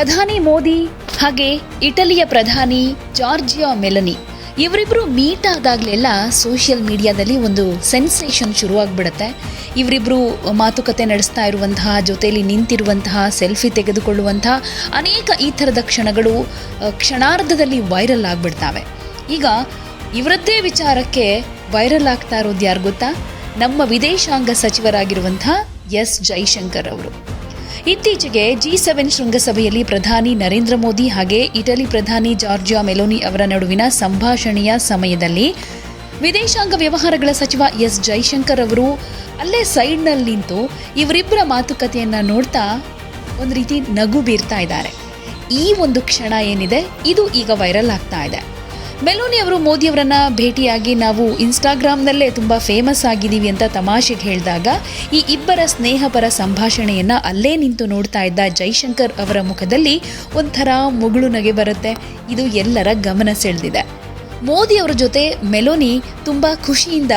ಪ್ರಧಾನಿ ಮೋದಿ ಹಾಗೆ ಇಟಲಿಯ ಪ್ರಧಾನಿ ಜಾರ್ಜಿಯಾ ಮೆಲನಿ ಇವರಿಬ್ರು ಮೀಟ್ ಆದಾಗಲೆಲ್ಲ ಸೋಷಿಯಲ್ ಮೀಡಿಯಾದಲ್ಲಿ ಒಂದು ಸೆನ್ಸೇಷನ್ ಶುರುವಾಗ್ಬಿಡುತ್ತೆ. ಇವರಿಬ್ರು ಮಾತುಕತೆ ನಡೆಸ್ತಾ ಇರುವಂತಹ, ಜೊತೆಯಲ್ಲಿ ನಿಂತಿರುವಂತಹ, ಸೆಲ್ಫಿ ತೆಗೆದುಕೊಳ್ಳುವಂತಹ ಅನೇಕ ಈ ಥರದ ಕ್ಷಣಗಳು ಕ್ಷಣಾರ್ಧದಲ್ಲಿ ವೈರಲ್ ಆಗಿಬಿಡ್ತಾವೆ. ಈಗ ಇವರದ್ದೇ ವಿಚಾರಕ್ಕೆ ವೈರಲ್ ಆಗ್ತಾ ಇರೋದು ಯಾರು ಗೊತ್ತಾ? ನಮ್ಮ ವಿದೇಶಾಂಗ ಸಚಿವರಾಗಿರುವಂತಹ ಎಸ್ ಜೈಶಂಕರ್ ಅವರು. ಇತ್ತೀಚೆಗೆ G7 ಶೃಂಗಸಭೆಯಲ್ಲಿ ಪ್ರಧಾನಿ ನರೇಂದ್ರ ಮೋದಿ ಹಾಗೆ ಇಟಲಿ ಪ್ರಧಾನಿ ಜಾರ್ಜಿಯಾ ಮೆಲೋನಿ ಅವರ ನಡುವಿನ ಸಂಭಾಷಣೆಯ ಸಮಯದಲ್ಲಿ ವಿದೇಶಾಂಗ ವ್ಯವಹಾರಗಳ ಸಚಿವ ಎಸ್ ಜೈಶಂಕರ್ ಅವರು ಅಲ್ಲೇ ಸೈಡ್ನಲ್ಲಿ ನಿಂತು ಇವರಿಬ್ಬರ ಮಾತುಕತೆಯನ್ನು ನೋಡ್ತಾ ಒಂದು ರೀತಿ ನಗು ಬೀರ್ತಾ ಇದ್ದಾರೆ. ಈ ಒಂದು ಕ್ಷಣ ಏನಿದೆ ಇದು ಈಗ ವೈರಲ್ ಆಗ್ತಾ ಇದೆ. ಮೆಲೋನಿ ಅವರು ಮೋದಿ ಅವರನ್ನ ಭೇಟಿಯಾಗಿ ನಾವು ಇನ್ಸ್ಟಾಗ್ರಾಮ್ನಲ್ಲೇ ತುಂಬ ಫೇಮಸ್ ಆಗಿದ್ದೀವಿ ಅಂತ ತಮಾಷೆಗೆ ಹೇಳಿದಾಗ ಈ ಇಬ್ಬರ ಸ್ನೇಹಪರ ಸಂಭಾಷಣೆಯನ್ನು ಅಲ್ಲೇ ನಿಂತು ನೋಡ್ತಾ ಇದ್ದ ಜೈಶಂಕರ್ ಅವರ ಮುಖದಲ್ಲಿ ಒಂಥರ ಮುಗುಳು ನಗೆ ಬರುತ್ತೆ. ಇದು ಎಲ್ಲರ ಗಮನ ಸೆಳೆದಿದೆ. ಮೋದಿ ಅವರ ಜೊತೆ ಮೆಲೋನಿ ತುಂಬ ಖುಷಿಯಿಂದ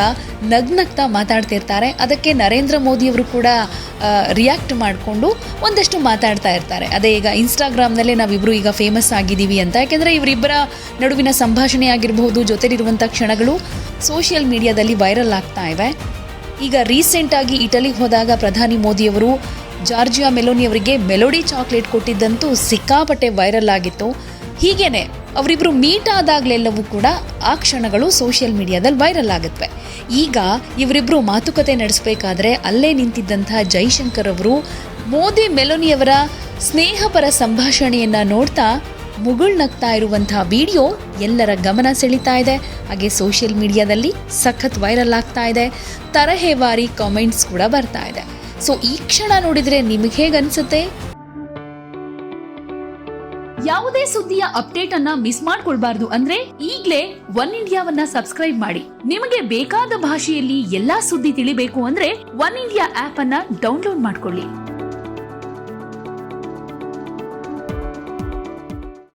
ನಗ್ನಗ್ತಾ ಮಾತಾಡ್ತಿರ್ತಾರೆ. ಅದಕ್ಕೆ ನರೇಂದ್ರ ಮೋದಿ ಅವರು ಕೂಡ ರಿಯಾಕ್ಟ್ ಮಾಡಿಕೊಂಡು ಒಂದಷ್ಟು ಮಾತಾಡ್ತಾ ಇರ್ತಾರೆ. ಅದೇ ಈಗ ಇನ್ಸ್ಟಾಗ್ರಾಮ್ನಲ್ಲೇ ನಾವಿಬ್ಬರು ಈಗ ಫೇಮಸ್ ಆಗಿದ್ದೀವಿ ಅಂತ. ಯಾಕೆಂದರೆ ಇವರಿಬ್ಬರ ನಡುವಿನ ಸಂಭಾಷಣೆ ಆಗಿರಬಹುದು, ಜೊತೆಲಿರುವಂಥ ಕ್ಷಣಗಳು ಸೋಷಿಯಲ್ ಮೀಡಿಯಾದಲ್ಲಿ ವೈರಲ್ ಆಗ್ತಾ ಇವೆ. ಈಗ ರೀಸೆಂಟಾಗಿ ಇಟಲಿಗೆ ಹೋದಾಗ ಪ್ರಧಾನಿ ಮೋದಿಯವರು ಜಾರ್ಜಿಯಾ ಮೆಲೋನಿ ಅವರಿಗೆ ಮೆಲೋಡಿ ಚಾಕ್ಲೇಟ್ ಕೊಟ್ಟಿದ್ದಂತೂ ಸಿಕ್ಕಾಪಟ್ಟೆ ವೈರಲ್ ಆಗಿತ್ತು. ಹೀಗೇನೆ ಅವರಿಬ್ಬರು ಮೀಟ್ ಆದಾಗಲೆಲ್ಲವೂ ಕೂಡ ಆ ಕ್ಷಣಗಳು ಸೋಷಿಯಲ್ ಮೀಡಿಯಾದಲ್ಲಿ ವೈರಲ್ ಆಗುತ್ತವೆ. ಈಗ ಇವರಿಬ್ಬರು ಮಾತುಕತೆ ನಡೆಸಬೇಕಾದ್ರೆ ಅಲ್ಲೇ ನಿಂತಿದ್ದಂತಹ ಜೈಶಂಕರ್ ಅವರು ಮೋದಿ ಮೆಲೋನಿಯವರ ಸ್ನೇಹಪರ ಸಂಭಾಷಣೆಯನ್ನು ನೋಡ್ತಾ ಮುಗುಳ್ನಗ್ತಾ ಇರುವಂತಹ ವಿಡಿಯೋ ಎಲ್ಲರ ಗಮನ ಸೆಳೀತಾ ಇದೆ. ಹಾಗೆ ಸೋಷಿಯಲ್ ಮೀಡಿಯಾದಲ್ಲಿ ಸಖತ್ ವೈರಲ್ ಆಗ್ತಾ ಇದೆ. ತರಹೇವಾರಿ ಕಾಮೆಂಟ್ಸ್ ಕೂಡ ಬರ್ತಾ ಇದೆ. ಸೊ ಈ ಕ್ಷಣ ನೋಡಿದರೆ ನಿಮಗೆ ಹೇಗನ್ಸುತ್ತೆ? ಯಾವುದೇ ಸುದ್ದಿಯ ಅಪ್ಡೇಟ್ ಅನ್ನ ಮಿಸ್ ಮಾಡ್ಕೊಳ್ಬಾರ್ದು ಅಂದ್ರೆ ಈಗ್ಲೇ ಒನ್ ಇಂಡಿಯಾವನ್ನ ಸಬ್ಸ್ಕ್ರೈಬ್ ಮಾಡಿ. ನಿಮಗೆ ಬೇಕಾದ ಭಾಷೆಯಲ್ಲಿ ಎಲ್ಲಾ ಸುದ್ದಿ ತಿಳಿಬೇಕು ಅಂದ್ರೆ ಒನ್ ಇಂಡಿಯಾ ಆಪ್ ಅನ್ನ ಡೌನ್ಲೋಡ್ ಮಾಡ್ಕೊಳ್ಳಿ.